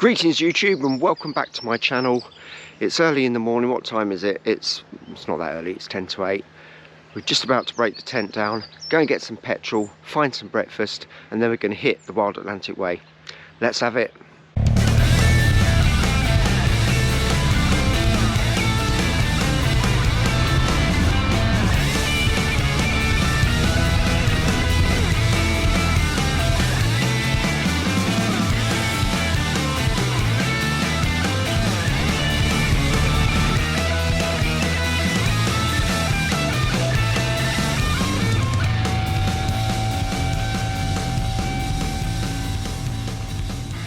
Greetings YouTube and welcome back to my channel. It's early in the morning. What time is it? It's not that early, it's 10 to 8. We're just about to break the tent down, go and get some petrol, find some breakfast, and then we're going to hit the Wild Atlantic Way. Let's have it.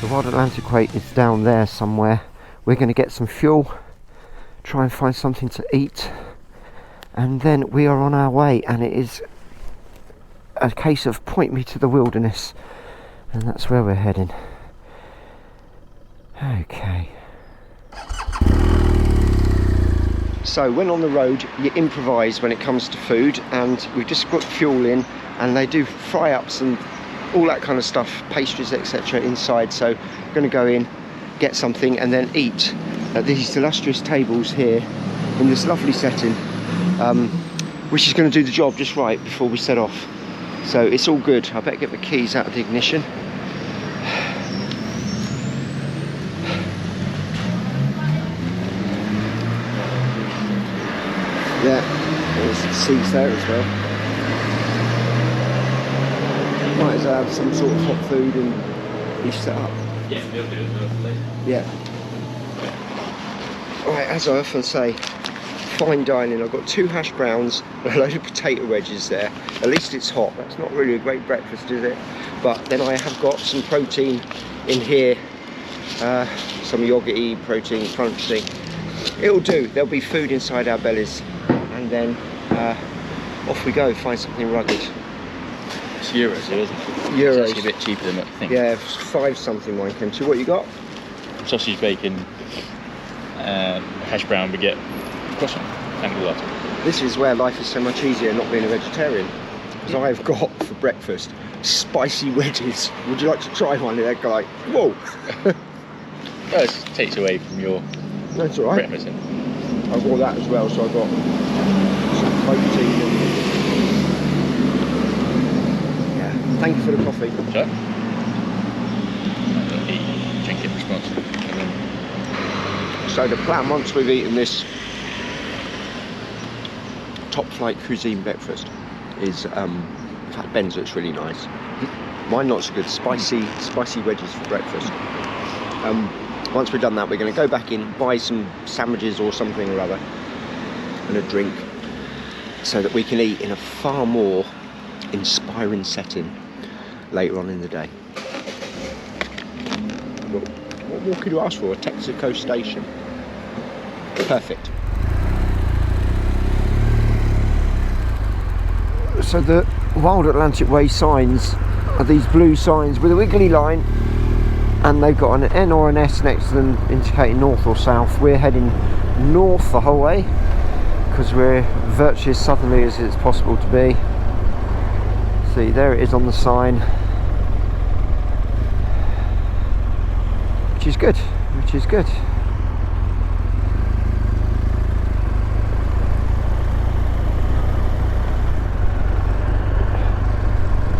The Wild Atlantic Way is down there somewhere. We're going to get some fuel, try and find something to eat, and then we are on our way, and it is a case of point me to the wilderness, and that's where we're heading. Okay. So when on the road you improvise when it comes to food, and we've just put fuel in, and they do fry-ups and all that kind of stuff, pastries, etc. inside. So I'm going to go in, get something, and then eat at these illustrious tables here in this lovely setting, which is going to do the job just right before we set off. So it's all good. I better get the keys out of the ignition. Yeah, there's seats there as well. Might as well have some sort of hot food and be set up. Yeah, we'll do it later. Yeah. Right, as I often say, fine dining. I've got 2 hash browns, a load of potato wedges there. At least it's hot. That's not really a great breakfast, is it? But then I have got some protein in here, some yogurty protein crunch thing. It'll do. There'll be food inside our bellies, and then off we go. Find something rugged. It's euros here, isn't it? Euros. It's actually a bit cheaper than I think. Yeah, 5 something mine came to. What you got? Sausage, bacon, hash brown, baguette, croissant, and all that. This is where life is so much easier not being a vegetarian. Because I've got for breakfast spicy wedges. Would you like to try one? They're like, whoa. Well, it takes away from your That's all right. breakfast. I've got that as well, so I've got some protein and... Thank you for the coffee. Sure. Drink it responsibly. So the plan, once we've eaten this top flight cuisine breakfast, is in fact Ben's looks really nice. Mine not so good. Spicy wedges for breakfast. Once we've done that, we're going to go back in, buy some sandwiches or something or other, and a drink, so that we can eat in a far more inspiring setting later on in the day. What more could you ask for? A Texaco station. Perfect. So the Wild Atlantic Way signs are these blue signs with a wiggly line, and they've got an N or an S next to them indicating north or south. We're heading north the whole way because we're virtually as southerly as it's possible to be. See, there it is on the sign, which is good, which is good.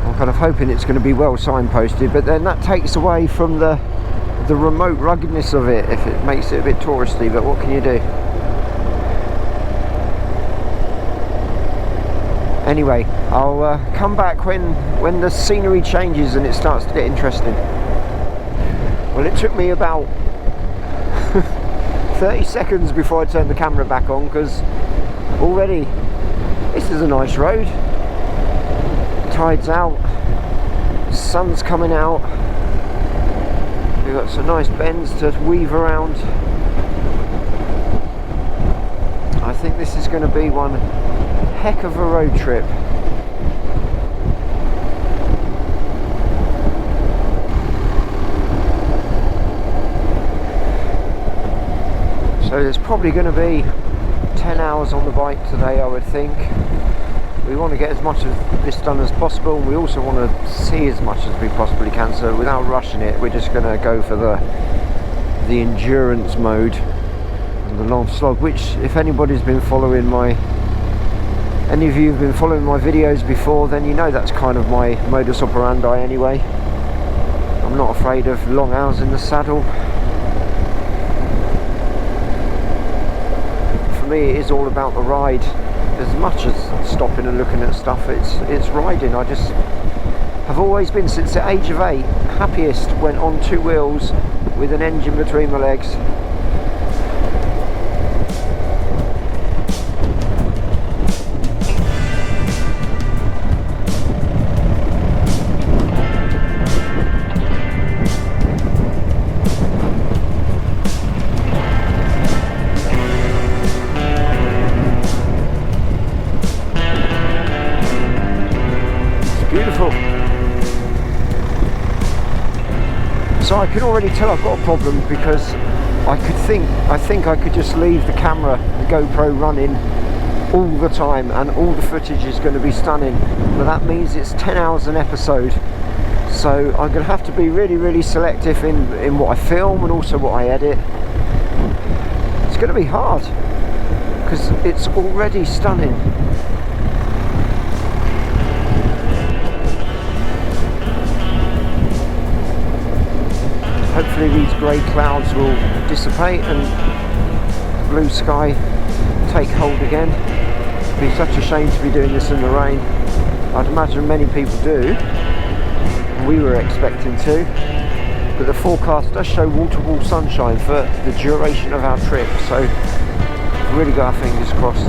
I'm kind of hoping it's going to be well signposted, but then that takes away from the remote ruggedness of it if it makes it a bit touristy, but what can you do? Anyway, I'll come back when the scenery changes and it starts to get interesting. Well, it took me about 30 seconds before I turned the camera back on, because already this is a nice road. Tide's out, sun's coming out. We've got some nice bends to weave around. I think this is going to be one heck of a road trip. So there's probably going to be 10 hours on the bike today, I would think. We want to get as much of this done as possible, and we also want to see as much as we possibly can, so without rushing it, we're just going to go for the endurance mode and the long slog, which if anybody's been following any of you have been following my videos before, then you know that's kind of my modus operandi anyway. I'm not afraid of long hours in the saddle. For me, it is all about the ride. As much as stopping and looking at stuff, it's riding. I just have always been, since the age of 8, happiest when on 2 wheels with an engine between my legs. So I can already tell I've got a problem, because I think I could just leave the camera, the GoPro running all the time, and all the footage is going to be stunning, but that means it's 10 hours an episode, so I'm going to have to be really selective in what I film and also what I edit. It's going to be hard because it's already stunning. Hopefully these grey clouds will dissipate and blue sky take hold again. It'd be such a shame to be doing this in the rain. I'd imagine many people do. We were expecting to. But the forecast does show wall-to-wall sunshine for the duration of our trip. So we've really got our fingers crossed.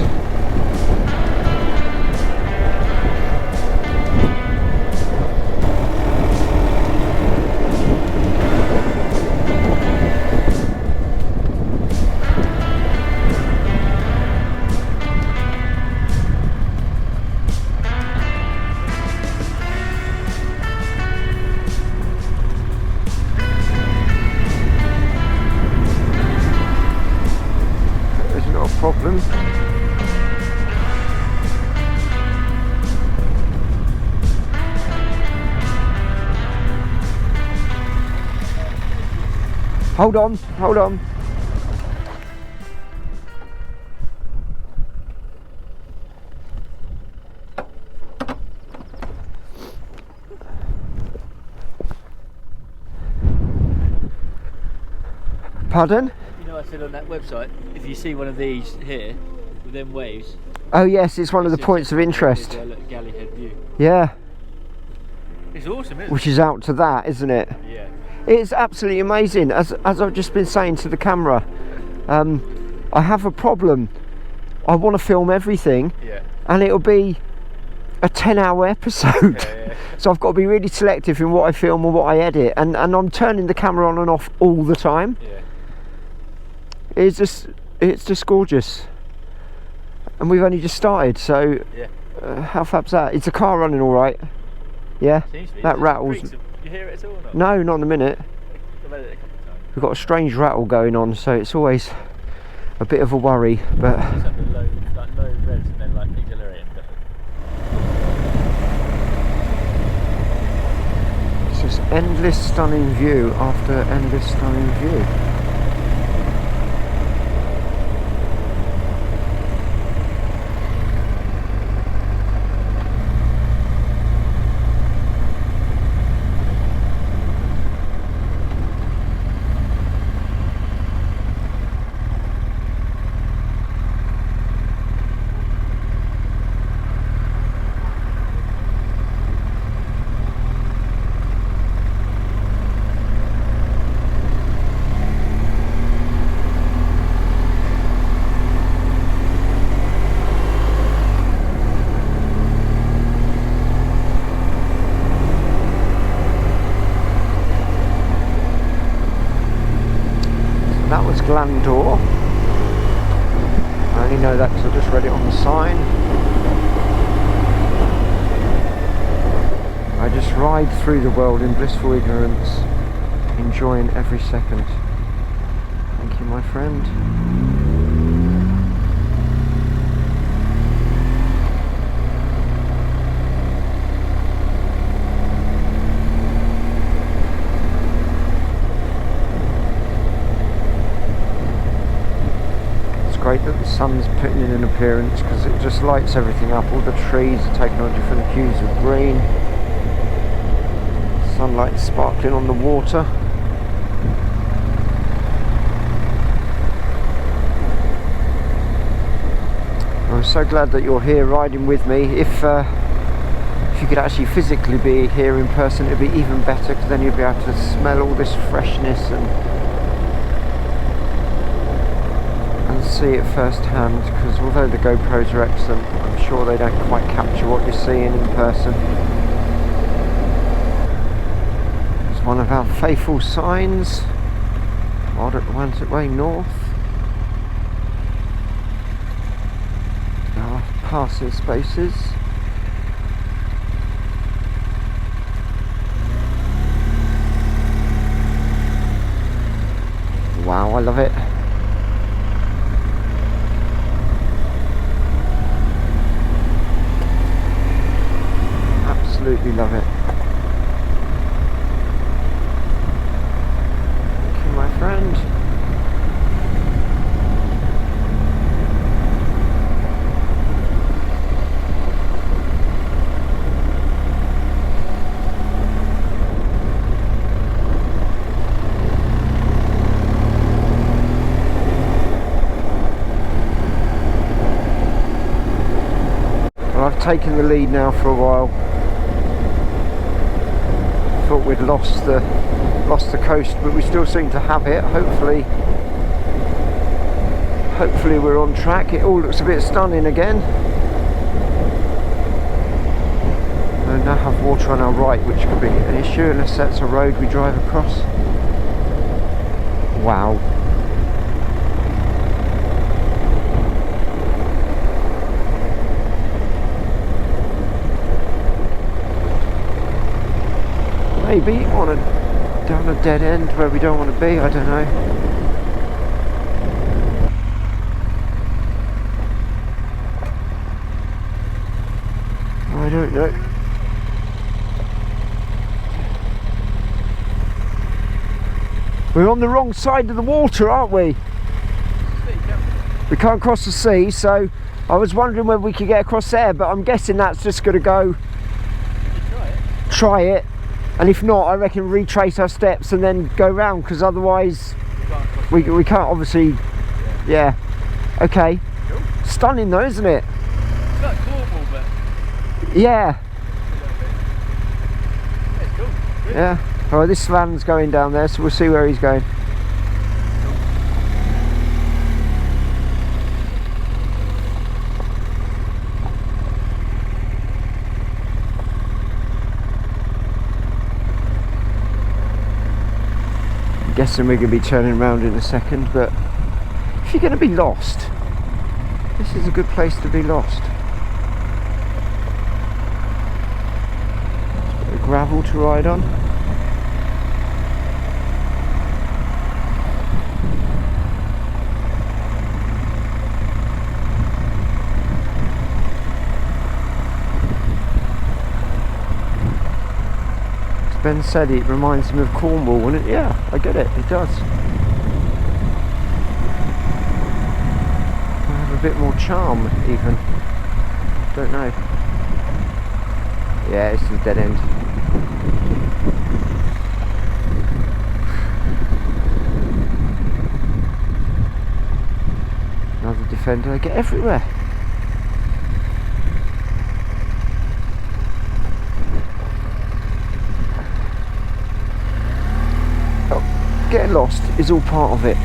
Problem. Hold on. Pardon? You know, I said on that website, if you see one of these here with them waves. Oh yes, it's one of the points of interest. Galley head view. Yeah. It's awesome, isn't it? Which is out to that, isn't it? Yeah. It's absolutely amazing. As I've just been saying to the camera, I have a problem. I want to film everything, and it'll be a 10-hour episode. Yeah. So I've got to be really selective in what I film and what I edit, and I'm turning the camera on and off all the time. Yeah. It's just gorgeous, and we've only just started. So how fab's that? Is the car running all right? Yeah. Seems to be. That rattles. You hear it at all or not? No, not in a minute. I've had it a couple of times. We've got a strange rattle going on, so it's always a bit of a worry. But It's up to low revs and then like accelerating. it's just endless stunning view after endless stunning view. That was Glandor. I only know that because I just read it on the sign. I just ride through the world in blissful ignorance, enjoying every second. Thank you, my friend. great that the sun's putting in an appearance, because it just lights everything up. All the trees are taking on different hues of green. Sunlight sparkling on the water. I'm so glad that you're here riding with me. If you could actually physically be here in person, it'd be even better, because then you'd be able to smell all this freshness and see it firsthand, because although the GoPros are excellent, I'm sure they don't quite capture what you're seeing in person. It's one of our faithful signs, Wandsworth Way North. Our passing spaces. Wow, I love it. Absolutely love it. Thank you, my friend. Well, I've taken the lead now for a while. Thought we'd lost the coast, but we still seem to have it. Hopefully we're on track. It all looks a bit stunning again. We now have water on our right, which could be an issue unless that's a road we drive across. Wow. Maybe down a dead end where we don't want to be, I don't know. I don't know. We're on the wrong side of the water, aren't we? We can't cross the sea, so I was wondering whether we could get across there, but I'm guessing that's just going to go... Try it. And if not, I reckon retrace our steps and then go round, because otherwise we can't, obviously. Yeah. Okay. Cool. Stunning though, isn't it? It's like Cornwall, but... Yeah. It's cool. Good. Yeah. Well, this van's going down there, so we'll see where he's going. Guessing we're going to be turning around in a second, but if you're going to be lost, this is a good place to be lost. Just a bit of gravel to ride on. Ben said it reminds him of Cornwall, and yeah, I get it, it does. I have a bit more charm, even. Don't know. Yeah, this is a dead end. Another defender, they get everywhere. Getting lost is all part of it.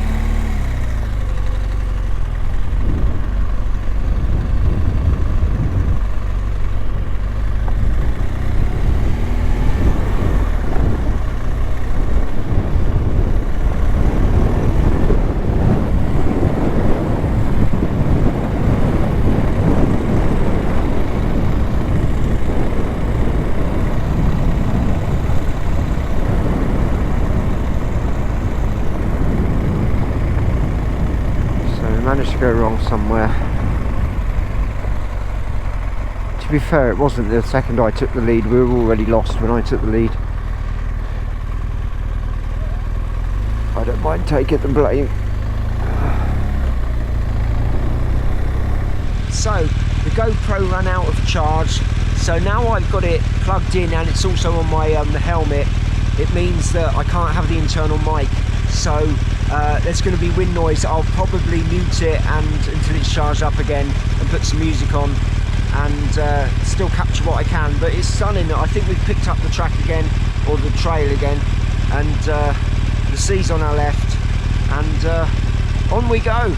Managed to go wrong somewhere. To be fair, it wasn't the second I took the lead, we were already lost when I took the lead. I don't mind taking the blame. So the GoPro ran out of charge, so now I've got it plugged in and it's also on my helmet. It means that I can't have the internal mic, so there's going to be wind noise. I'll probably mute it until it's charged up again and put some music on and still capture what I can. But it's sunning. I think we've picked up the track again, or the trail again, and the sea's on our left, and on we go.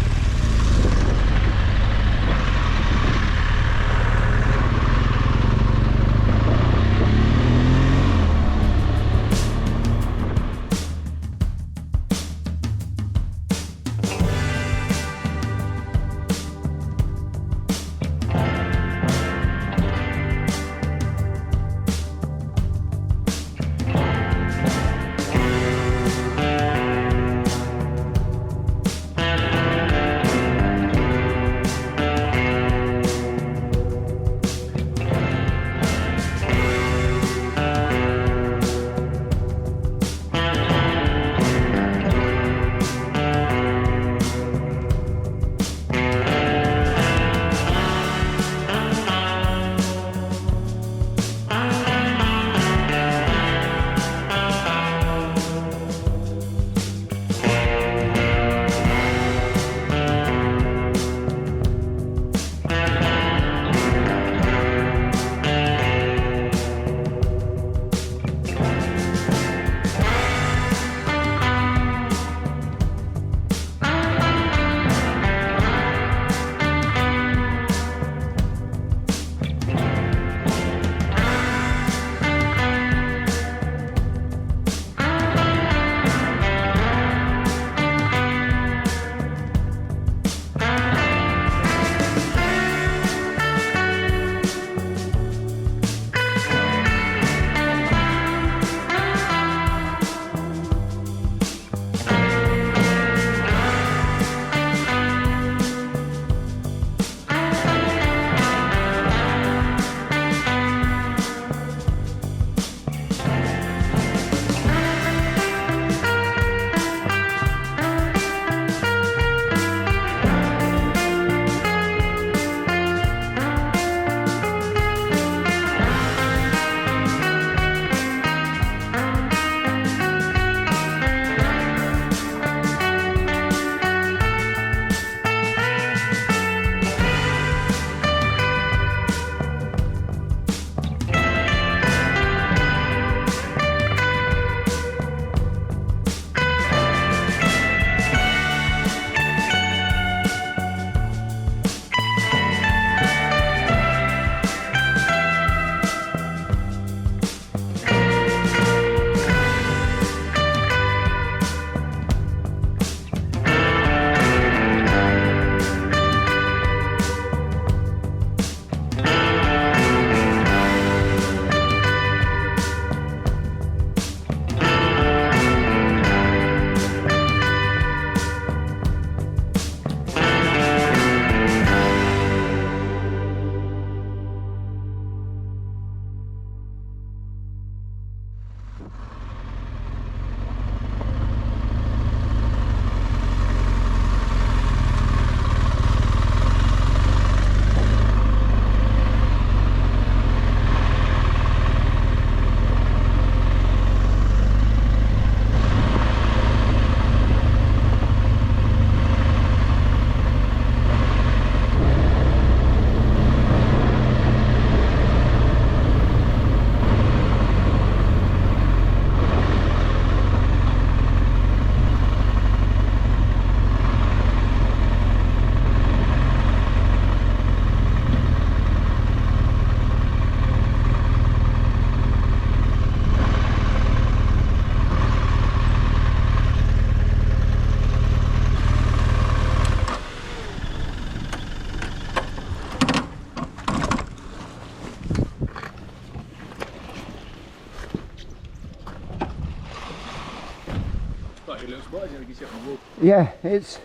Yeah, it's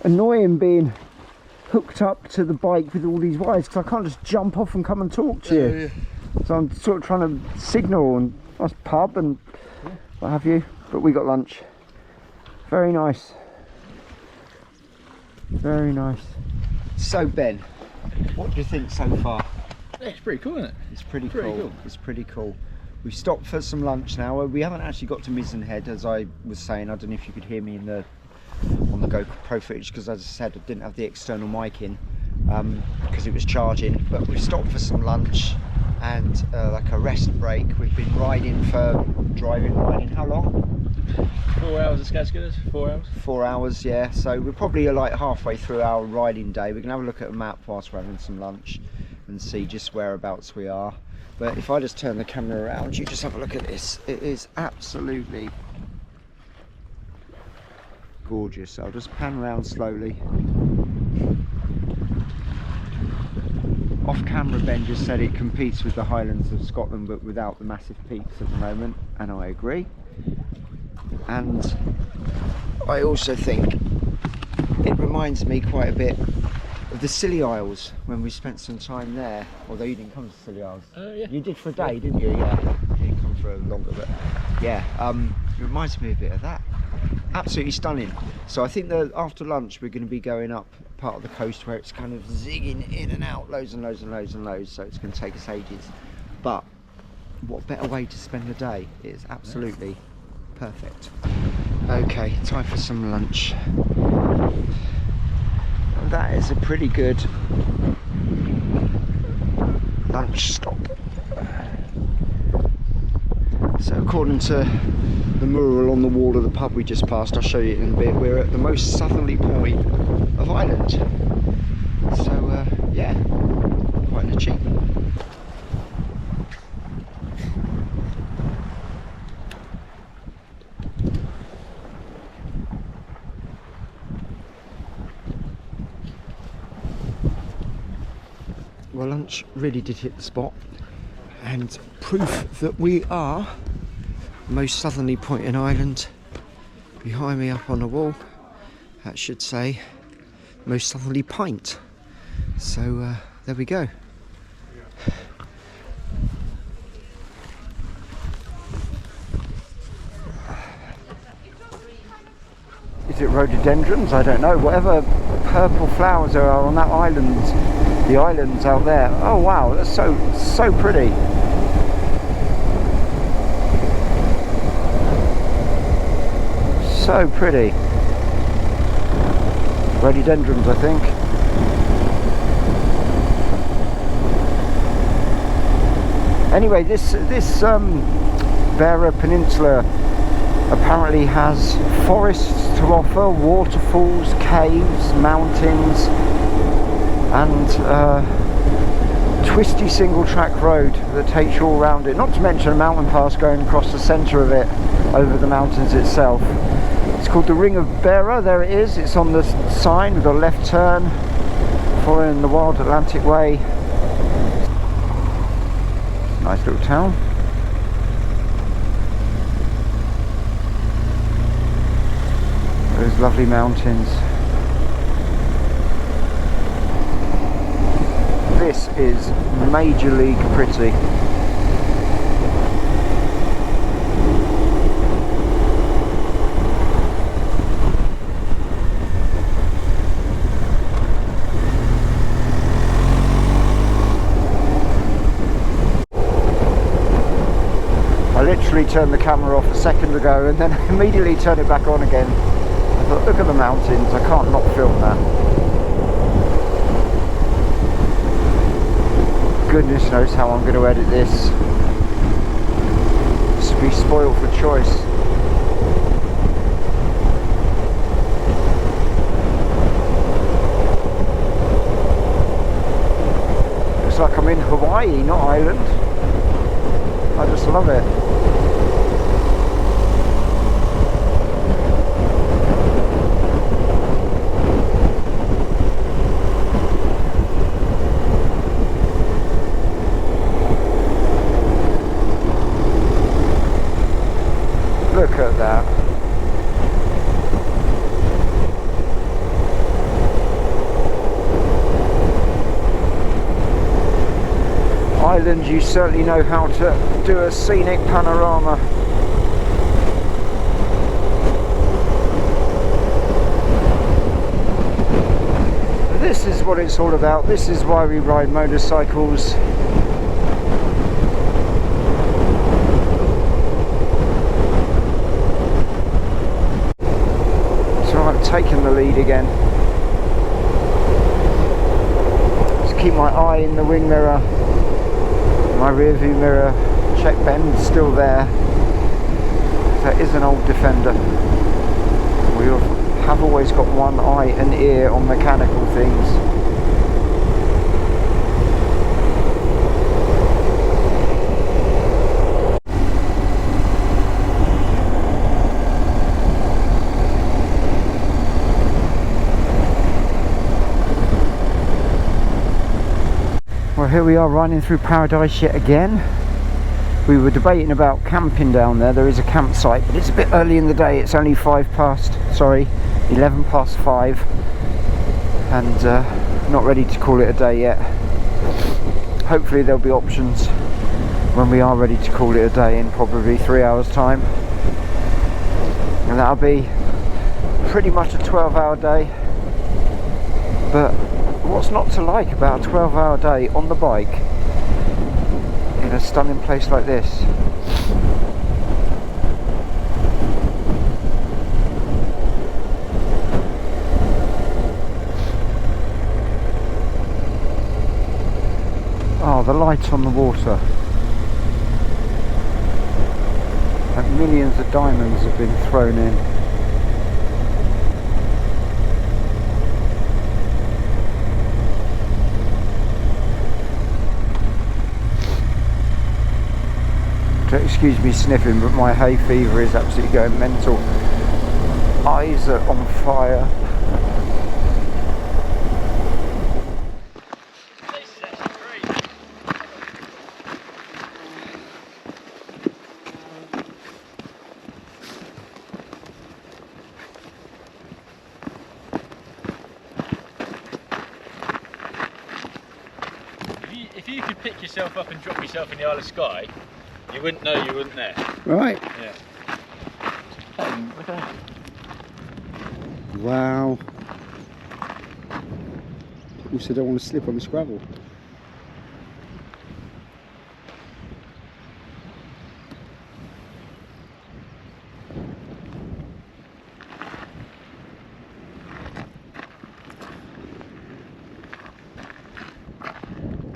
annoying being hooked up to the bike with all these wires, because I can't just jump off and come and talk to you. Yeah. So I'm sort of trying to signal, and nice pub and what have you, but we got lunch. Very nice. Very nice. So Ben, What do you think so far? Yeah, it's pretty cool, isn't it? It's pretty cool. It's pretty cool. We've stopped for some lunch now. We haven't actually got to Mizzen Head, as I was saying. I don't know if you could hear me on the GoPro footage, because as I said, I didn't have the external mic in because it was charging. But we've stopped for some lunch and like a rest break. We've been riding. How long? 4 hours of Skazgers, 4 hours? 4 hours, yeah. So we're probably like halfway through our riding day. We can have a look at a map whilst we're having some lunch and see just whereabouts we are. But if I just turn the camera around, you just have a look at this. It is absolutely gorgeous. I'll just pan around slowly. Off camera, Ben just said it competes with the Highlands of Scotland, but without the massive peaks at the moment, and I agree. And I also think it reminds me quite a bit of the Scilly Isles when we spent some time there. Although you didn't come to Scilly Isles. Yeah. You did for a day, didn't you? Yeah. You didn't come for a longer, but yeah. It reminds me a bit of that. Absolutely stunning. So I think that after lunch we're going to be going up part of the coast where it's kind of zigging in and out, loads and loads and loads and loads. So it's going to take us ages. But what better way to spend the day? It's absolutely perfect. Okay, time for some lunch. And that is a pretty good lunch stop. So according to the mural on the wall of the pub we just passed, I'll show you in a bit, we're at the most southerly point of Ireland. So yeah, quite an achievement. Well, lunch really did hit the spot, and proof that we are the most southerly point in Ireland. Behind me up on the wall, that should say most southerly pint. So there we go. Is it rhododendrons? I don't know. Whatever purple flowers there are on that island, the islands out there. Oh wow, that's so pretty. So pretty. Rhododendrons, I think. Anyway, this Beara Peninsula apparently has forests to offer, waterfalls, caves, mountains, and twisty single track road that takes you all around it. Not to mention a mountain pass going across the centre of it over the mountains itself. It's called the Ring of Beara. There it is. It's on the sign. We've got a left turn following the Wild Atlantic Way. Nice little town. Those lovely mountains. This is Major League pretty. I literally turned the camera off a second ago and then immediately turned it back on again. I thought, look at the mountains, I can't not film that. Goodness knows how I'm going to edit this. Just be spoiled for choice. Looks like I'm in Hawaii, not Ireland. I just love it. Look at that. Ireland, you certainly know how to do a scenic panorama. This this is what it's all about. This is why we ride motorcycles. So I've taken the lead again. Just keep my eye in the wing mirror, my rear view mirror. Check bend's still there. That is an old Defender. We have always got one eye and ear on mechanical things. Well, here we are running through paradise yet again. We were debating about camping down there. There is a campsite, but it's a bit early in the day. It's only 11 past 5, and not ready to call it a day yet. Hopefully there'll be options when we are ready to call it a day in probably 3 hours time, and that'll be pretty much a 12-hour day. But what's not to like about a 12-hour day on the bike in a stunning place like this? Oh, the light on the water. And millions of diamonds have been thrown in. Excuse me sniffing, but my hay fever is absolutely going mental. Eyes are on fire. If you could pick yourself up and drop yourself in the Isle of Skye, you wouldn't know you weren't there. Right. Yeah. Look at that. Wow. Also don't want to slip on the Scrabble.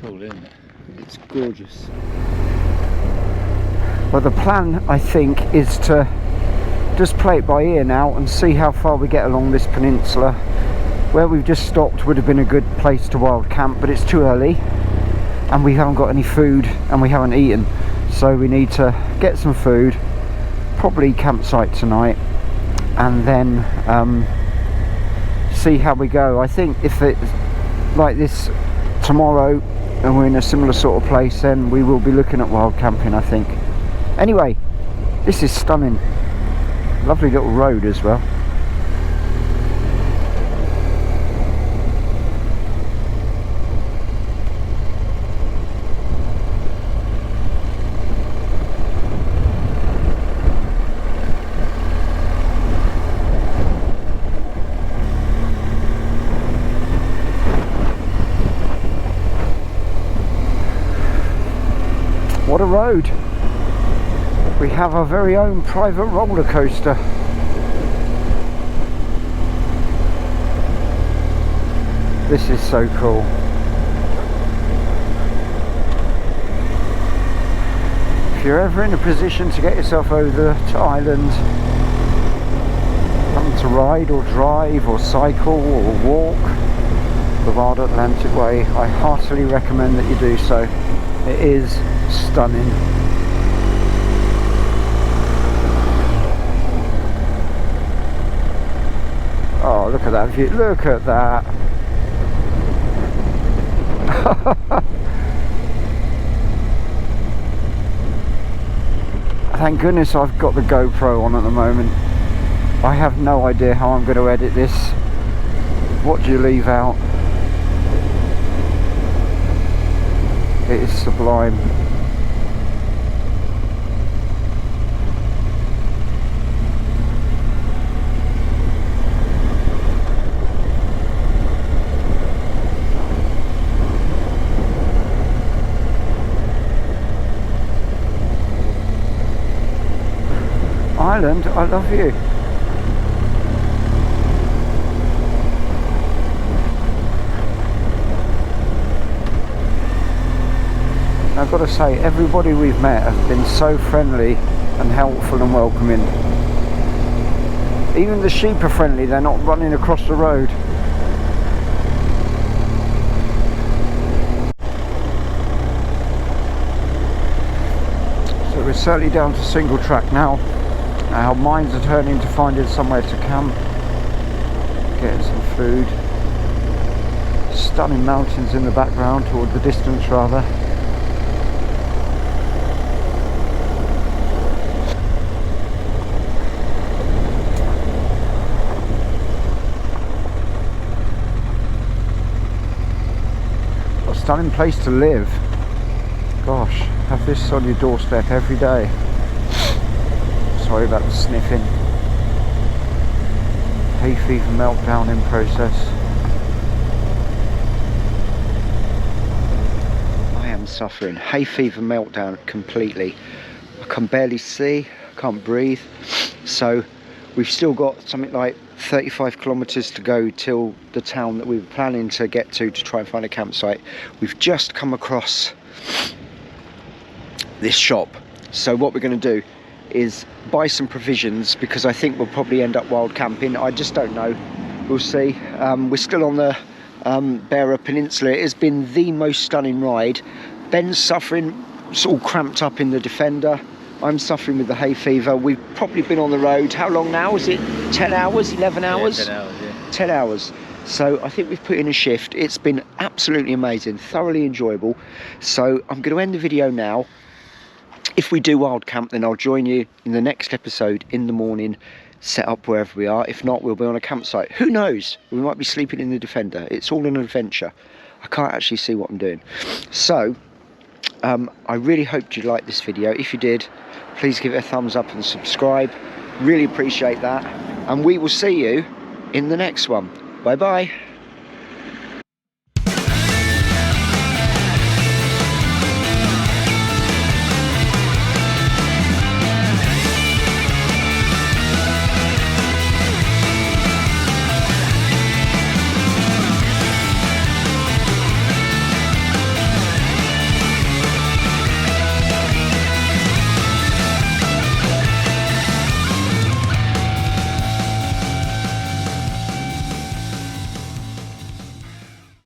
Cool, isn't it? It's gorgeous. Well, the plan, I think, is to just play it by ear now and see how far we get along this peninsula. Where we've just stopped would have been a good place to wild camp, but it's too early and we haven't got any food and we haven't eaten, so we need to get some food, probably campsite tonight, and then see how we go. I think if it's like this tomorrow and we're in a similar sort of place, then we will be looking at wild camping, I think. Anyway, this is stunning. Lovely little road as well. What a road. We have our very own private roller coaster. This is so cool. If you're ever in a position to get yourself over to Ireland, to ride or drive or cycle or walk the Wild Atlantic Way, I heartily recommend that you do so. It is stunning. Oh, look at that view, look at that. Thank goodness I've got the GoPro on at the moment. I have no idea how I'm going to edit this. What do you leave out? It is sublime. island, I love you. I've got to say, everybody we've met has been so friendly and helpful and welcoming. Even the sheep are friendly, they're not running across the road. So we're certainly down to single track now. Our minds are turning to finding somewhere to camp, getting some food. Stunning mountains in the background, toward the distance rather. What a stunning place to live. Gosh, have this on your doorstep every day. Sorry about the sniffing. Hay fever meltdown in process. I am suffering. Hay fever meltdown completely. I can barely see, I can't breathe. So we've still got something like 35 kilometres to go till the town that we were planning to get to try and find a campsite. We've just come across this shop. So what we're going to do is buy some provisions, because I think we'll probably end up wild camping. I just don't know, we'll see. We're still on the Beara Peninsula. It has been the most stunning ride. Ben's suffering, it's all cramped up in the Defender. I'm suffering with the hay fever. We've probably been on the road, how long now? Is it 10 hours, 11 hours? Yeah, 10 hours, yeah. 10 hours. So I think we've put in a shift. It's been absolutely amazing, thoroughly enjoyable. So I'm going to end the video now. If we do wild camp, then I'll join you in the next episode in the morning, set up wherever we are. If not, we'll be on a campsite. Who knows? We might be sleeping in the Defender. It's all an adventure. I can't actually see what I'm doing. So, I really hoped you liked this video. If you did, please give it a thumbs up and subscribe. Really appreciate that. And we will see you in the next one. Bye bye.